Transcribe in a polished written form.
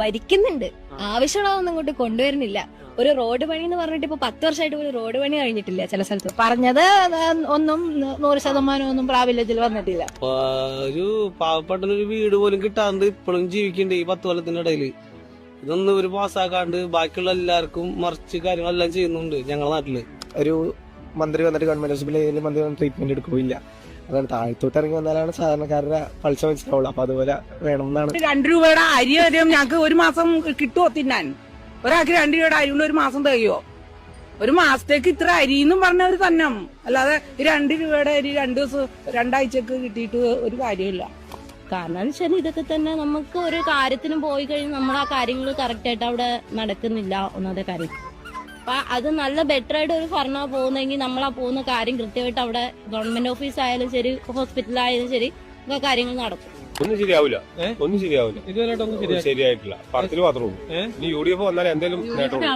ഭരിക്കുന്നുണ്ട്, ആവശ്യമുള്ളതൊന്നും ഇങ്ങോട്ട് കൊണ്ടുവരുന്നില്ല. ഒരു റോഡ് പണി എന്ന് പറഞ്ഞിട്ട് ഇപ്പൊ 10 വർഷമായിട്ട് ഒരു റോഡ് പണി കഴിഞ്ഞിട്ടില്ല. ചില സ്ഥലത്ത് പറഞ്ഞത് ഒന്നും 100% ഒന്നും പ്രാബല്യത്തിൽ വന്നിട്ടില്ല. ഒരു പാവപ്പെട്ടൊരു വീട് പോലും കിട്ടാണ്ട് ഇപ്പോഴും ജീവിക്കണ്ടേ ഈ 10 കൊല്ലത്തിന്റെ ഇടയില്. ഇതൊന്നും ഒരു പാസ്സാക്കാണ്ട് ബാക്കിയുള്ള എല്ലാവർക്കും മറിച്ച് കാര്യങ്ങളെല്ലാം ചെയ്യുന്നുണ്ട് ഞങ്ങളുടെ നാട്ടില്. ഒരു മന്ത്രി വന്നിട്ട് ഗവൺമെന്റ് ഹോസ്പിറ്റലിൽ മന്ത്രി വന്ന് ട്രീറ്റ്മെന്റ് എടുക്കില്ല. അതാണ് താഴത്തോട്ട് ഇറങ്ങി വന്നാലാണ് സാധാരണക്കാരുടെ പൾസ് മനസ്സിലാവുള്ളൂ. അപ്പൊ അതുപോലെ വേണം എന്നാണ്. 2 രൂപയുടെ അരി വരെ ഞങ്ങൾക്ക് ഒരു മാസം കിട്ടുമോ തിന്നാൻ? ഒരാൾക്ക് 2 രൂപയുടെ അരി കൊണ്ട് ഒരു മാസം തികയോ? ഒരു മാസത്തേക്ക് ഇത്ര അരി എന്നും പറഞ്ഞ ഒരു തന്നം. അല്ലാതെ 2 രൂപയുടെ അരി 2 ദിവസം 2 ആഴ്ചക്ക് കിട്ടിയിട്ട് ഒരു കാര്യമില്ല. കാരണം വെച്ചാൽ ഇതൊക്കെ തന്നെ നമുക്ക് ഒരു കാര്യത്തിന് പോയി കഴിഞ്ഞാൽ നമ്മൾ ആ കാര്യങ്ങൾ കറക്റ്റ് ആയിട്ട് അവിടെ നടക്കുന്നില്ല ഒന്നാമത്തെ കാര്യം. അപ്പൊ അത് നല്ല ബെറ്റർ ആയിട്ട് ഒരു ഭരണ പോകുന്നെങ്കിൽ നമ്മൾ ആ പോകുന്ന കാര്യം കൃത്യമായിട്ട് അവിടെ ഗവൺമെന്റ് ഓഫീസ് ആയാലും ശരി, ഹോസ്പിറ്റലായാലും ശരി, കാര്യങ്ങൾ നടക്കും. ഒന്നും ശരിയാവില്ല, ഒന്നും ശരിയാവില്ല, ഇതുവരെയായിട്ടൊന്നും ശരിയായിട്ടില്ല. പറച്ചിൽ മാത്രമേ ഉള്ളൂ. ഇനി UDF വന്നാൽ എന്തെങ്കിലും നേട്ടമുള്ളൂ.